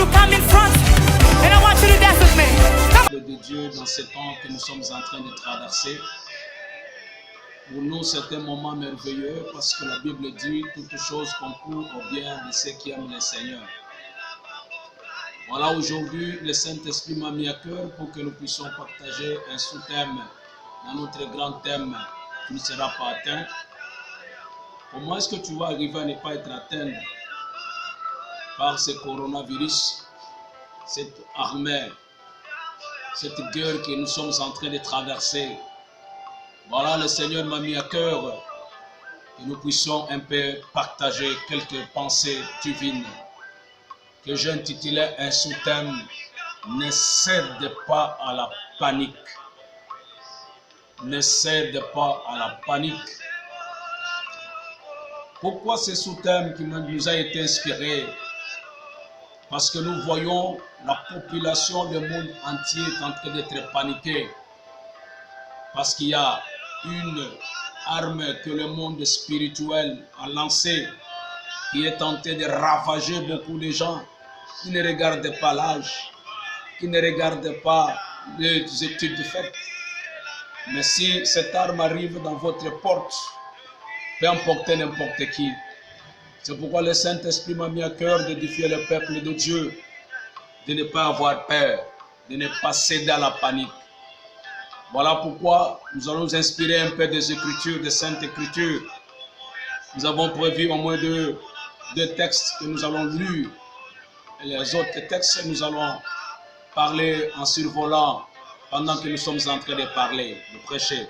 to come in front and I want you to dance with me. Come on. De Dieu dans ce temps que nous sommes en train de traverser. Pour nous, c'est un moment merveilleux parce que la Bible dit toutes choses concourent au bien de ceux qui aiment le Seigneur. Voilà, aujourd'hui, le Saint-Esprit m'a mis à cœur pour que nous puissions partager un sous-thème dans notre grand thème qui ne sera pas atteint. Comment est-ce que tu vas arriver à ne pas être atteint par ce coronavirus, cette armée, cette guerre que nous sommes en train de traverser? Voilà, le Seigneur m'a mis à cœur que nous puissions un peu partager quelques pensées divines que j'ai intitulé un sous-thème « Ne cède pas à la panique ». Ne cède pas à la panique. Pourquoi ce sous-thème qui nous a été inspiré? Parce que nous voyons la population, le monde entier est en train d'être paniqué. Parce qu'il y a une arme que le monde spirituel a lancée qui est tenté de ravager beaucoup de gens qui ne regardent pas l'âge, qui ne regardent pas les études faites. Mais si cette arme arrive dans votre porte, peut emporter n'importe qui. C'est pourquoi le Saint-Esprit m'a mis à cœur d'édifier le peuple de Dieu, de ne pas avoir peur, de ne pas céder à la panique. Voilà pourquoi nous allons nous inspirer un peu des Écritures, des Saintes Écritures. Nous avons prévu au moins deux textes que nous allons lire. Et les autres textes, nous allons parler en survolant pendant que nous sommes en train de parler, de prêcher.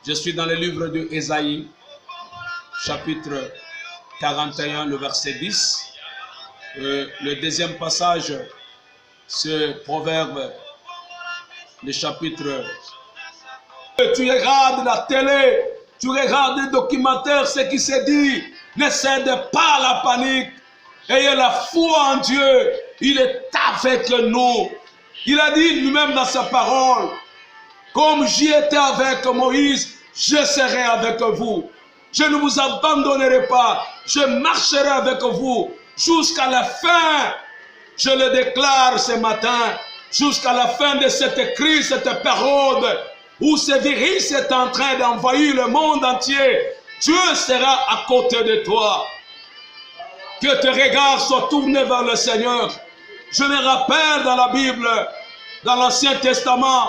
Je suis dans le livre de Ésaïe, chapitre 41, le verset 10. Le deuxième passage, ce proverbe, le chapitre. Tu regardes la télé, tu regardes les documentaires, ce qui se dit, ne cède pas à la panique. Ayez la foi en Dieu, il est avec nous. Il a dit lui-même dans sa parole, comme j'y étais avec Moïse, je serai avec vous. Je ne vous abandonnerai pas, je marcherai avec vous jusqu'à la fin. Je le déclare ce matin. Jusqu'à la fin de cette crise, cette période où ce virus est en train d'envahir le monde entier, Dieu sera à côté de toi. Que tes regards soient tournés vers le Seigneur. Je me rappelle dans la Bible, dans l'Ancien Testament,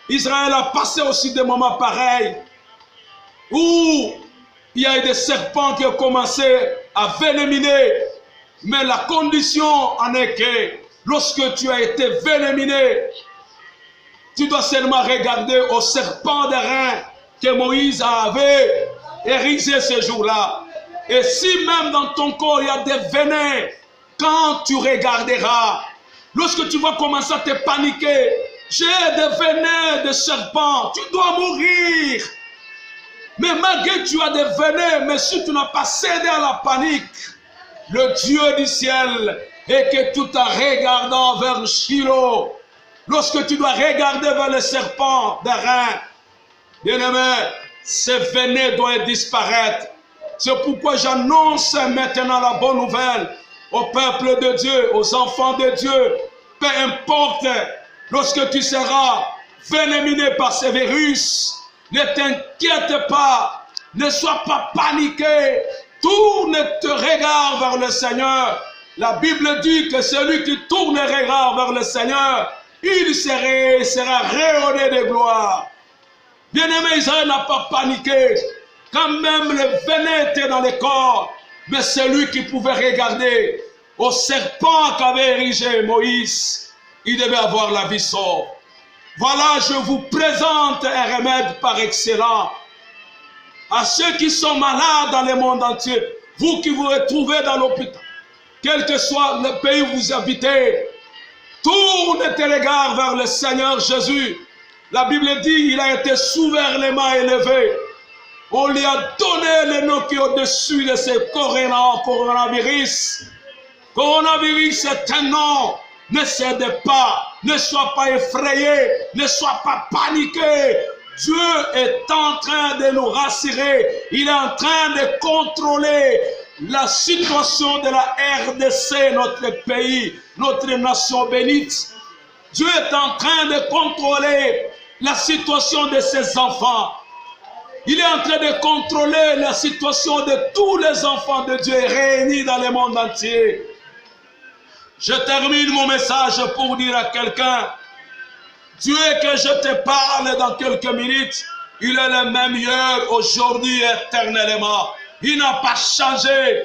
Israël a passé aussi des moments pareils où il y a eu des serpents qui ont commencé à vénéminer. Mais la condition en est que lorsque tu as été vénéminé, tu dois seulement regarder au serpent d'airain que Moïse avait érigé ce jour-là. Et si même dans ton corps il y a des venins, quand tu regarderas, lorsque tu vas commencer à te paniquer, j'ai des venins de serpent, tu dois mourir. Mais malgré que tu as des venins, mais si tu n'as pas cédé à la panique, le Dieu du ciel, et que tout en regardant vers Shiloh, lorsque tu dois regarder vers le serpent d'airain, bien-aimé, ce venin doit disparaître. C'est pourquoi j'annonce maintenant la bonne nouvelle au peuple de Dieu, aux enfants de Dieu. Peu importe, lorsque tu seras vénéminé par ce virus, ne t'inquiète pas, ne sois pas paniqué, tourne tes regards vers le Seigneur. La Bible dit que celui qui tourne les regards vers le Seigneur, il sera rayonné de gloire. Bien-aimé, Israël n'a pas paniqué. Quand même le venin était dans le corps, mais celui qui pouvait regarder au serpent qu'avait érigé Moïse, il devait avoir la vie sauve. Voilà, je vous présente un remède par excellence à ceux qui sont malades dans le monde entier. Vous qui vous retrouvez dans l'hôpital, quel que soit le pays où vous habitez, tournez tes regards vers le Seigneur Jésus. La Bible dit, il a été souverainement élevé. On lui a donné le nom qui est au-dessus de ce coronavirus. Coronavirus, c'est un nom. Ne cède pas, ne sois pas effrayé, ne sois pas paniqué. Dieu est en train de nous rassurer. Il est en train de contrôler la situation de la RDC, notre pays, notre nation bénite. Dieu est en train de contrôler la situation de ses enfants. Il est en train de contrôler la situation de tous les enfants de Dieu réunis dans le monde entier. Je termine mon message pour dire à quelqu'un, Dieu que je te parle dans quelques minutes, il est le même hier, aujourd'hui, éternellement. Il n'a pas changé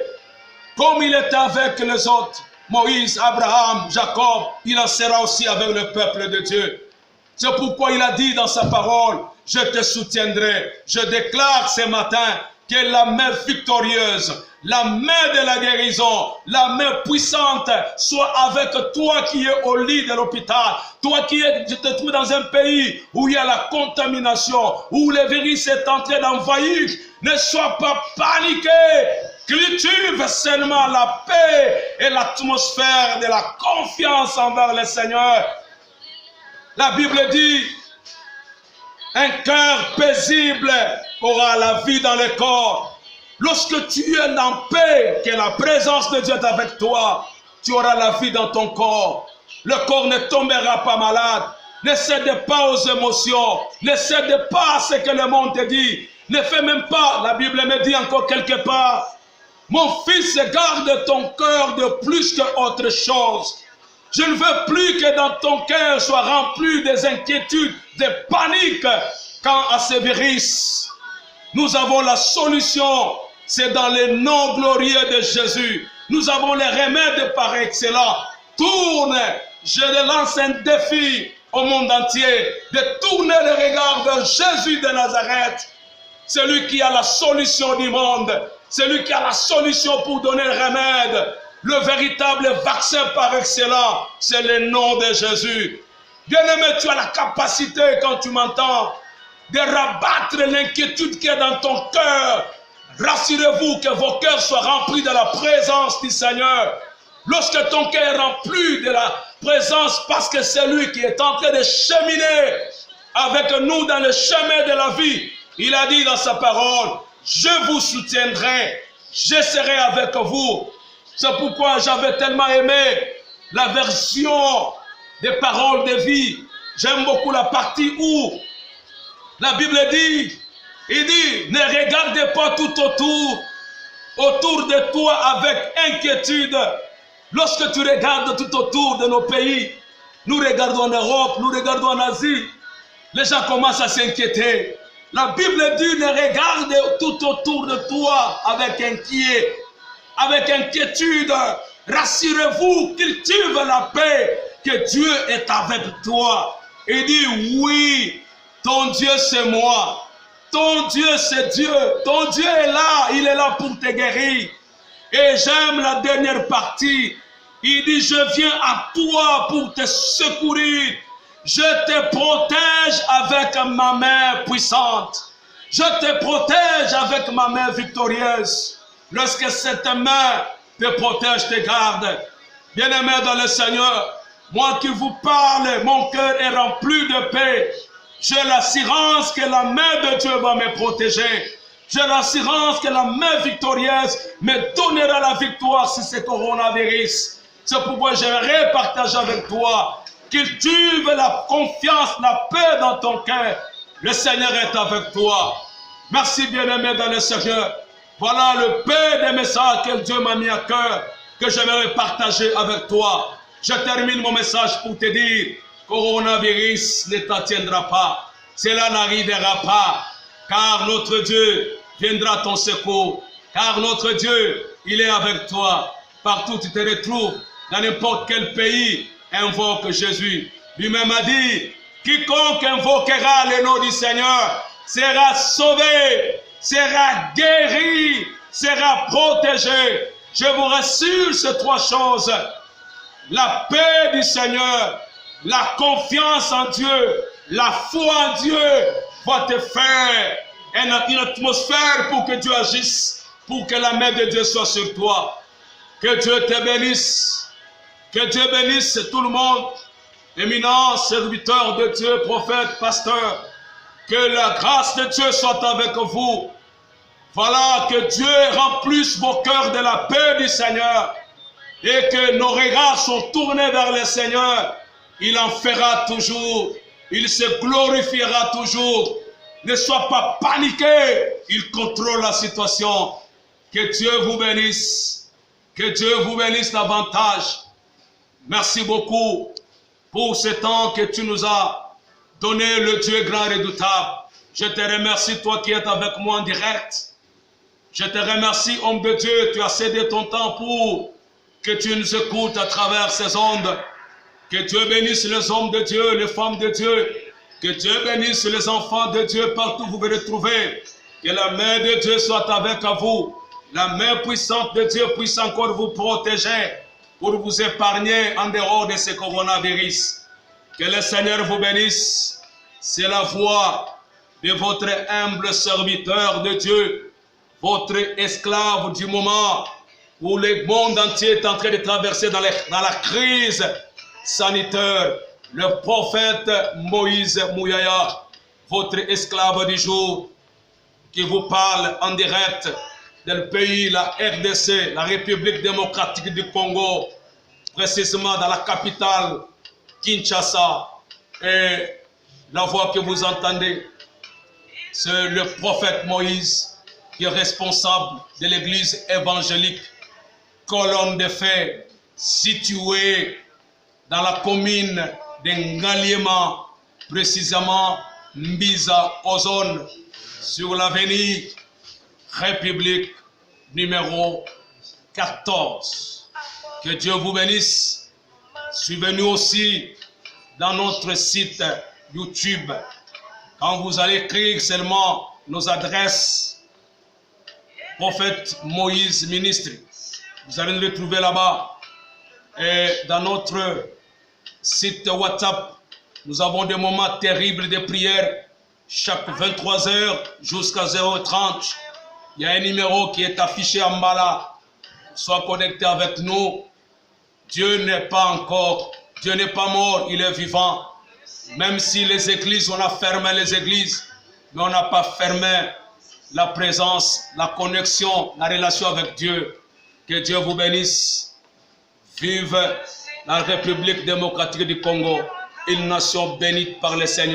comme il était avec les autres. Moïse, Abraham, Jacob, il en sera aussi avec le peuple de Dieu. C'est pourquoi il a dit dans sa parole, je te soutiendrai. Je déclare ce matin que la main victorieuse, la main de la guérison, la main puissante soit avec toi qui es au lit de l'hôpital, toi qui te trouves dans un pays où il y a la contamination, où le virus est en train d'envahir. Ne sois pas paniqué, cultive seulement la paix et l'atmosphère de la confiance envers le Seigneur. La Bible dit, un cœur paisible aura la vie dans le corps. Lorsque tu es en paix, que la présence de Dieu est avec toi, tu auras la vie dans ton corps. Le corps ne tombera pas malade. Ne cède pas aux émotions. Ne cède pas à ce que le monde te dit. Ne fais même pas, la Bible me dit encore quelque part, mon fils, garde ton cœur de plus qu'autre chose. Je ne veux plus que dans ton cœur soit rempli des inquiétudes, des paniques quant à ce virus. Nous avons la solution, c'est dans le nom glorieux de Jésus. Nous avons les remèdes par excellence. Tourne, je lance un défi au monde entier de tourner le regard vers Jésus de Nazareth. Celui qui a la solution du monde, celui qui a la solution pour donner le remède. Le véritable vaccin par excellence, c'est le nom de Jésus. Bien-aimé, tu as la capacité, quand tu m'entends, de rabattre l'inquiétude qui est dans ton cœur. Rassurez-vous que vos cœurs soient remplis de la présence du Seigneur. Lorsque ton cœur est rempli de la présence, parce que c'est lui qui est en train de cheminer avec nous dans le chemin de la vie. Il a dit dans sa parole, je vous soutiendrai, je serai avec vous. C'est pourquoi j'avais tellement aimé la version des paroles de vie. J'aime beaucoup la partie où la Bible dit, il dit, ne regardez pas tout autour de toi avec inquiétude. Lorsque tu regardes tout autour de nos pays, nous regardons en Europe, nous regardons en Asie, les gens commencent à s'inquiéter. La Bible dit, ne regarde tout autour de toi avec inquiétude. Rassurez-vous, cultive la paix, que Dieu est avec toi. Il dit, oui, ton Dieu c'est moi. Ton Dieu c'est Dieu. Ton Dieu est là, il est là pour te guérir. Et j'aime la dernière partie. Il dit, je viens à toi pour te secourir. Je te protège avec ma main puissante. Je te protège avec ma main victorieuse. Lorsque cette main te protège, te garde. Bien-aimé dans le Seigneur, moi qui vous parle, mon cœur est rempli de paix. J'ai l'assurance que la main de Dieu va me protéger. J'ai l'assurance que la main victorieuse me donnera la victoire sur ce coronavirus. C'est pourquoi j'aimerais partager avec toi. Cultive la confiance, la paix dans ton cœur. Le Seigneur est avec toi. Merci bien-aimé dans le Seigneur. Voilà le peu des messages que Dieu m'a mis à cœur, que j'aimerais partager avec toi. Je termine mon message pour te dire, coronavirus ne t'atteindra pas. Cela n'arrivera pas, car notre Dieu viendra à ton secours. Car notre Dieu, il est avec toi. Partout où tu te retrouves, dans n'importe quel pays, invoque Jésus. Lui-même a dit, quiconque invoquera le nom du Seigneur sera sauvé, sera guéri, sera protégé. Je vous rassure ces trois choses. La paix du Seigneur, la confiance en Dieu, la foi en Dieu va te faire une atmosphère pour que Dieu agisse, pour que la main de Dieu soit sur toi. Que Dieu te bénisse. Que Dieu bénisse tout le monde, éminents serviteurs de Dieu, prophètes, pasteurs. Que la grâce de Dieu soit avec vous. Voilà, que Dieu remplisse vos cœurs de la paix du Seigneur et que nos regards sont tournés vers le Seigneur. Il en fera toujours. Il se glorifiera toujours. Ne sois pas paniqué. Il contrôle la situation. Que Dieu vous bénisse. Que Dieu vous bénisse davantage. Merci beaucoup pour ce temps que tu nous as donné, le Dieu grand et redoutable. Je te remercie, toi qui es avec moi en direct. Je te remercie, homme de Dieu. Tu as cédé ton temps pour que tu nous écoutes à travers ces ondes. Que Dieu bénisse les hommes de Dieu, les femmes de Dieu. Que Dieu bénisse les enfants de Dieu partout où vous vous retrouvez. Que la main de Dieu soit avec vous. La main puissante de Dieu puisse encore vous protéger pour vous épargner en dehors de ce coronavirus. Que le Seigneur vous bénisse. C'est la voix de votre humble serviteur de Dieu, votre esclave du moment où le monde entier est en train de traverser dans la crise sanitaire. Le prophète Moïse Mouyaya, votre esclave du jour, qui vous parle en direct du pays, la RDC, la République démocratique du Congo, précisément dans la capitale Kinshasa. Et la voix que vous entendez, c'est le prophète Moïse, qui est responsable de l'église évangélique Colonne de Fer, située dans la commune de Ngaliema, précisément Mbiza Ozone, sur l'avenue République numéro 14. Que Dieu vous bénisse. Suivez-nous aussi dans notre site YouTube. Quand vous allez écrire seulement nos adresses, Prophète Moïse Ministre, vous allez nous retrouver là-bas. Et dans notre site WhatsApp, nous avons des moments terribles de prière chaque 23h jusqu'à 0h30. Il y a un numéro qui est affiché en bas là. Sois connecté avec nous. Dieu n'est pas mort, il est vivant. Même si les églises, on a fermé les églises, mais on n'a pas fermé la présence, la connexion, la relation avec Dieu. Que Dieu vous bénisse. Vive la République démocratique du Congo, une nation bénite par le Seigneur.